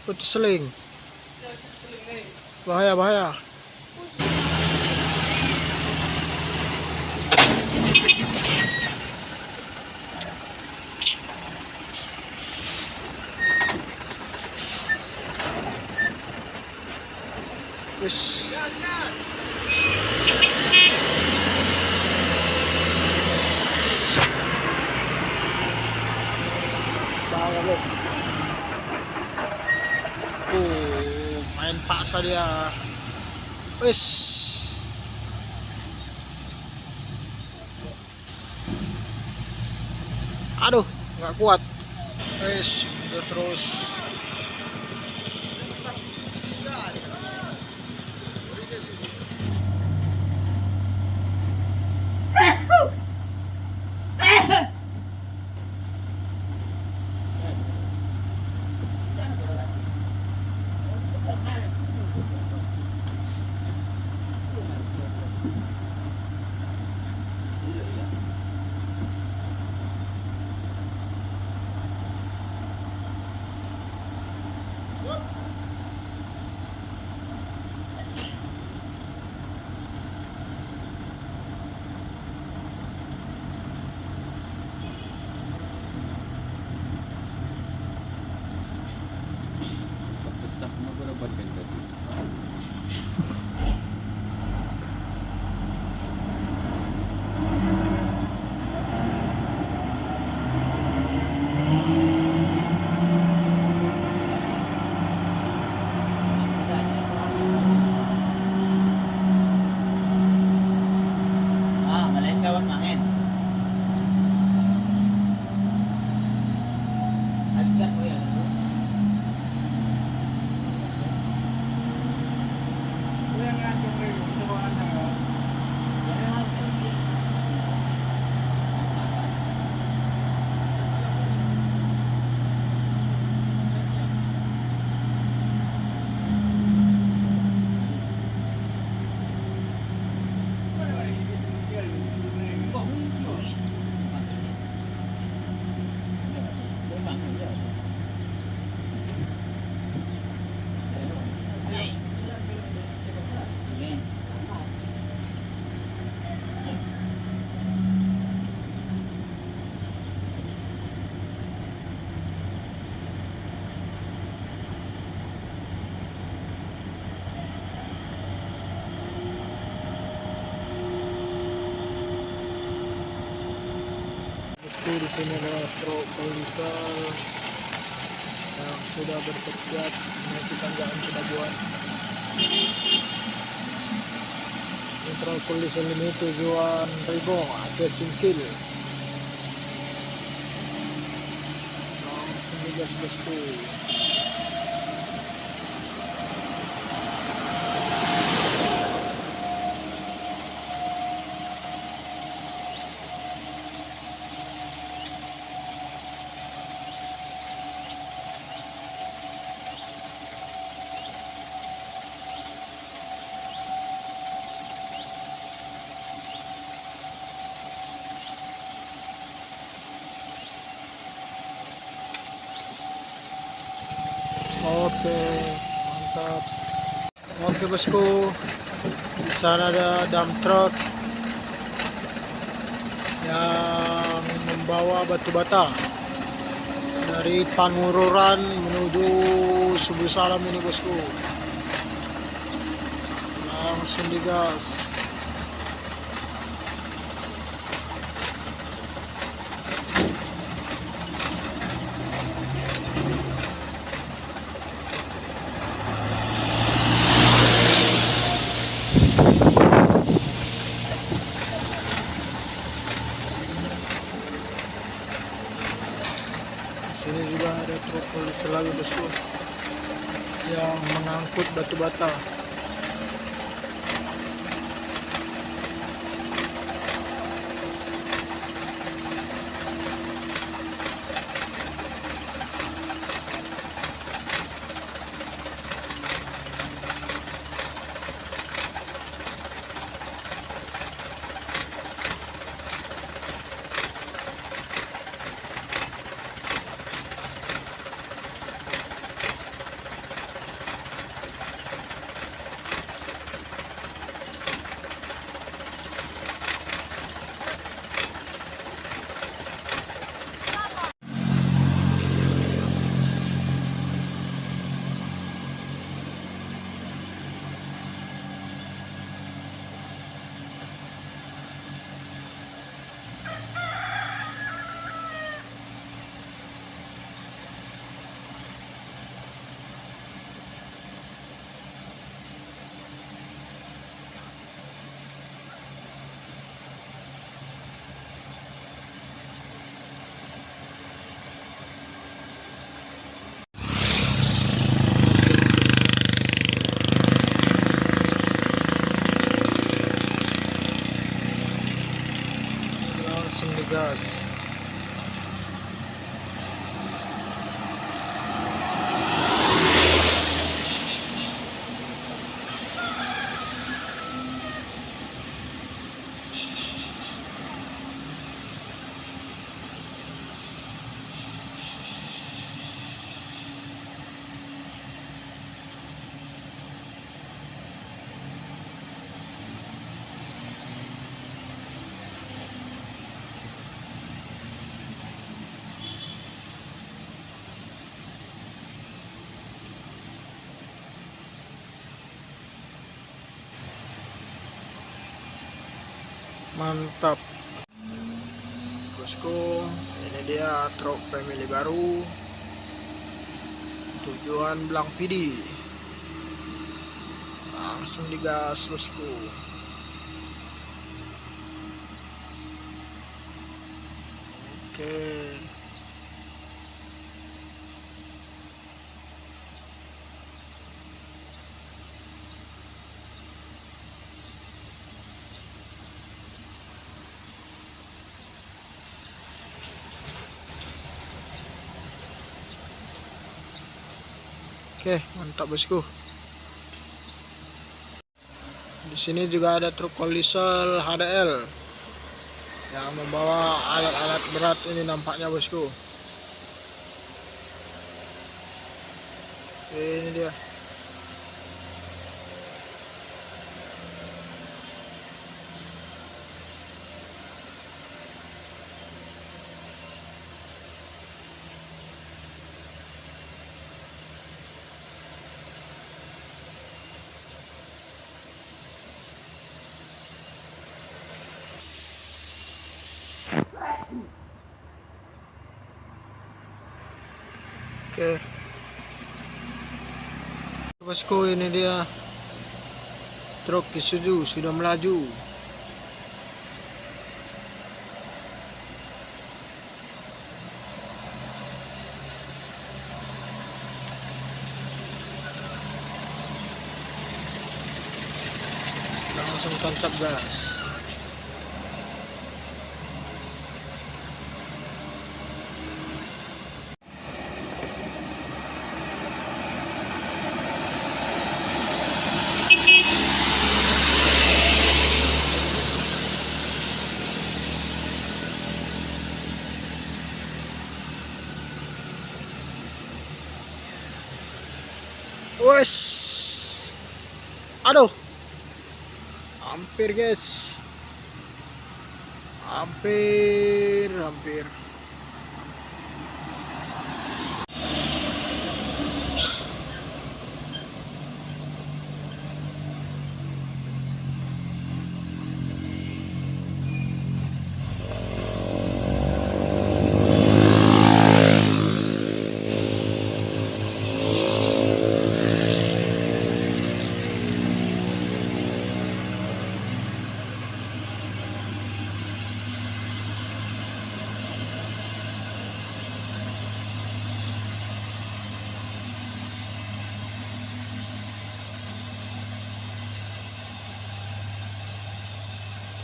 Itu seling. Bahaya, bahaya. Wis. Bahaya, guys. Main paksa dia. Wis. Aduh, nggak kuat. Wis, udah terus. Di sini adalah truk polisal yang sudah bersiap menaiki tanjakan Kedabuan. Truk polisal ini tujuan Rigo, Aceh Singkil. Langsung digas bosku. Oke, mantap. Oke bosku, di sana ada dump truck yang membawa batu bata dari Pangururan menuju Subuh Salam ini bosku. Langsung digas. Sini juga ada truk polisi lagi bosku yang mengangkut batu bata. Mantap bosku, ini dia truk family baru tujuan Blang Pidi. Langsung digas bosku. Oke. Oke, mantap bosku. Di sini juga ada truk Kolisol HDL yang membawa alat-alat berat ini nampaknya bosku. Ini dia. Oke. Bosku, ini dia truk Isuzu sudah melaju. Langsung tancap gas. Wes, aduh, hampir guys, hampir.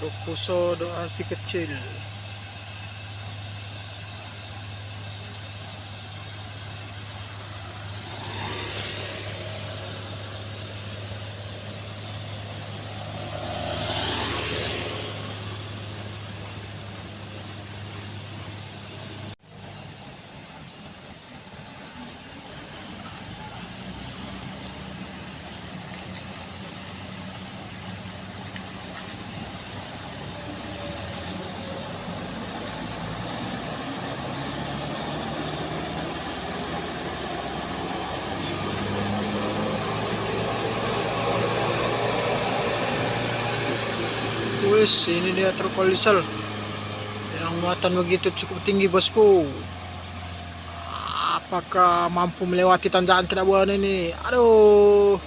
Truk Fuso doa si kecil. Wes, ini dia truk Kolisol yang muatan begitu cukup tinggi bosku. Apakah mampu melewati tanjakan Kinabalu ini? Aduh,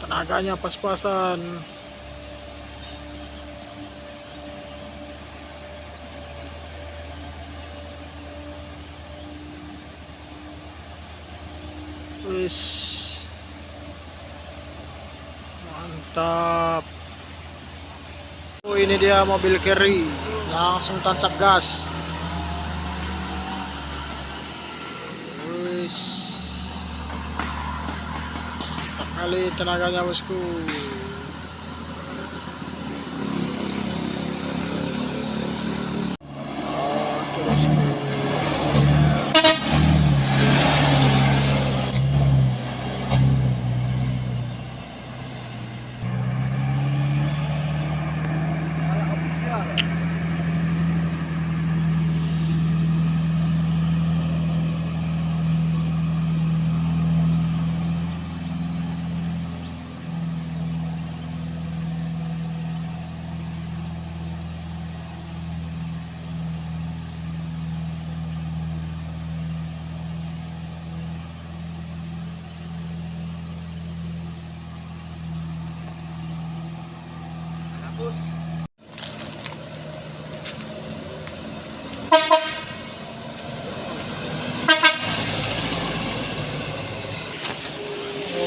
tenaganya pas-pasan. Wes, mantap. Oh, ini dia mobil carry, langsung tancap gas. Wis, mantap kali tenaganya bosku. Oke bosku.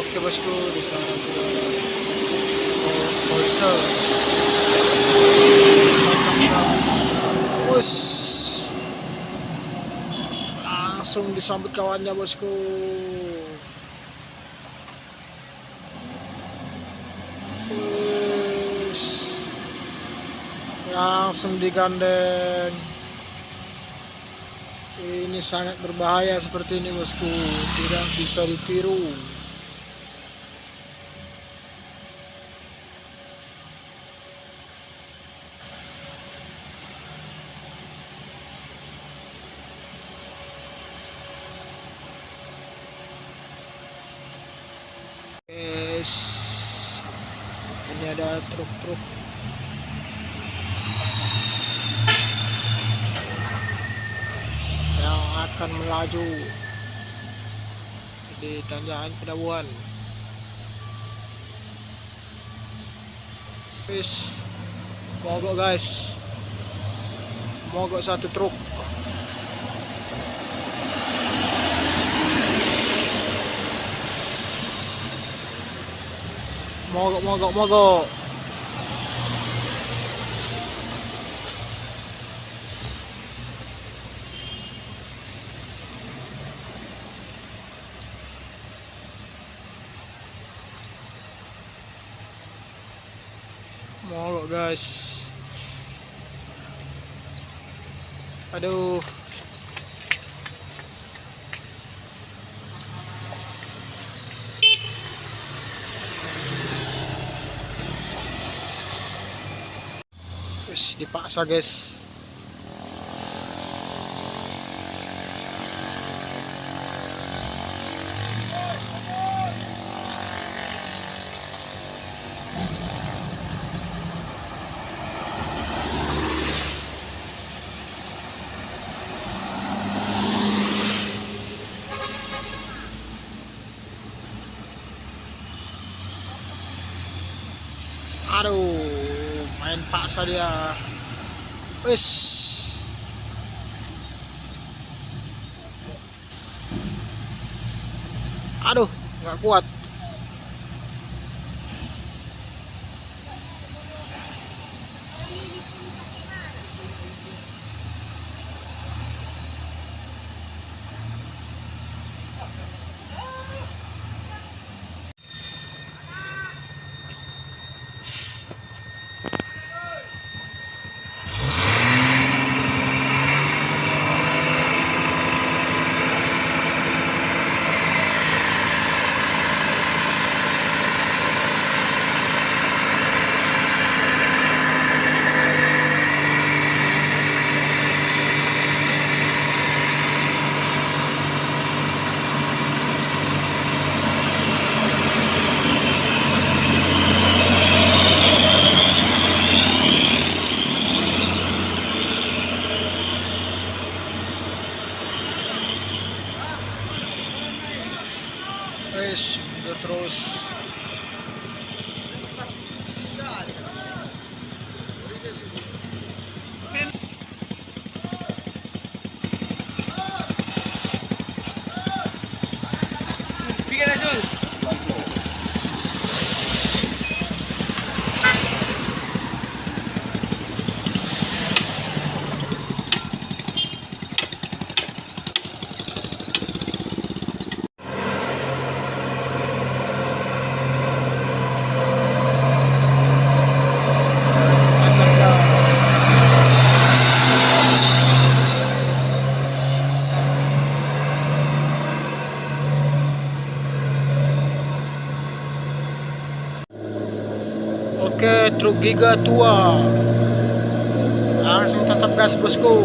Oke bosku, di sana sudah ada Kolisol. Us, langsung disambut kawannya bosku. Us, langsung digandeng. Ini sangat berbahaya seperti ini bosku, tidak bisa ditiru. Guys, ini ada truk-truk yang akan melaju di tanjakan Kedabuan. Guys, mogok guys, mogok satu truk. Mogok. Mogok guys. Aduh. Wis dipaksa guys. Aduh, main paksa dia. Wis. Aduh, nggak kuat. Wis, mundur terus. Bikin aja. Oke, truk giga tua. Langsung tancap gas bosku.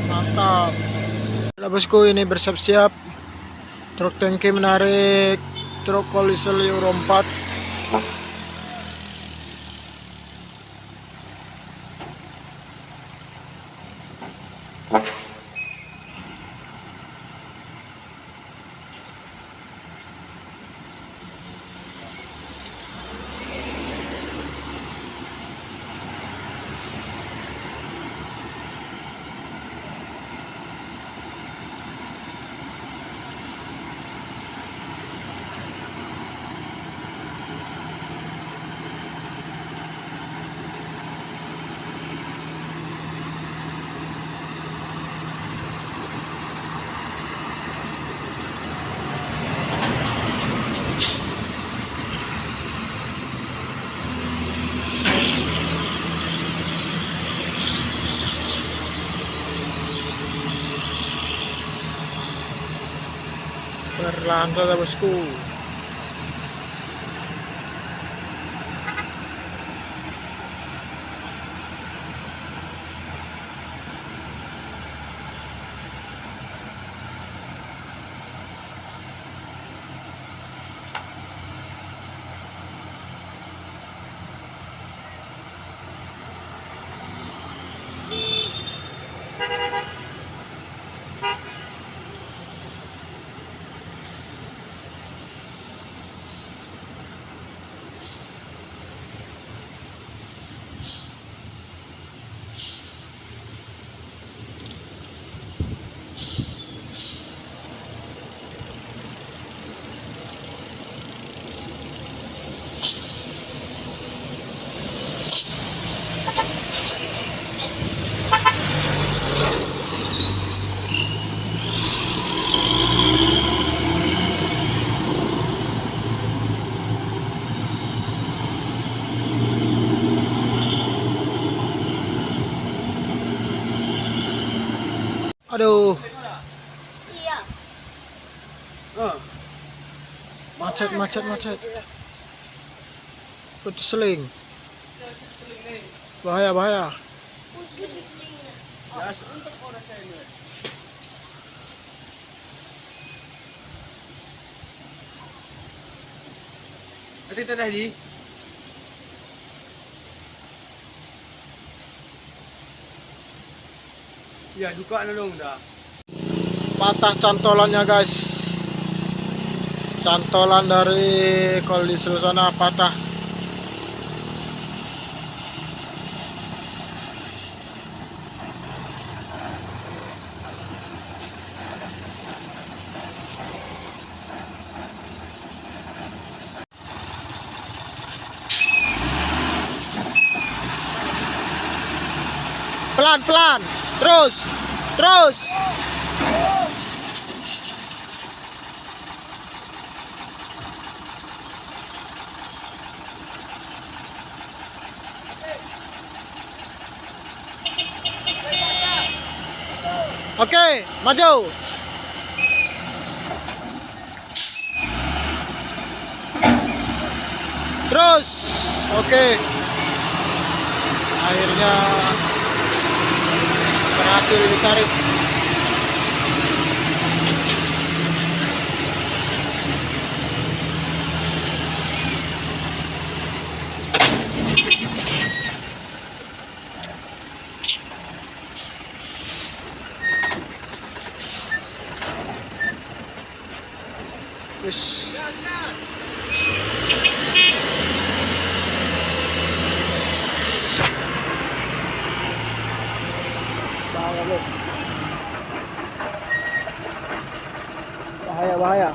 Mantap. Nah bosku, ini bersiap-siap. Truk tangki menarik truk Kolisel Euro 4. Perlahan saja bosku. Aduh, Iya. macet. Putus seling. Bahaya. Ito tadi. Ya, duka na dong dah. Patah cantolannya guys. Cantolan dari Kolisel sana patah. Pelan, terus. Oke, maju. Terus. Oke. Akhirnya berhasil ditarik. Wis. Bahaya, guys. Bahaya.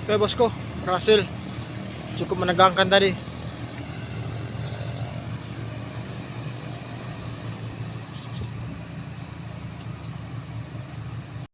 Oke bosku, Berhasil. Cukup menegangkan tadi.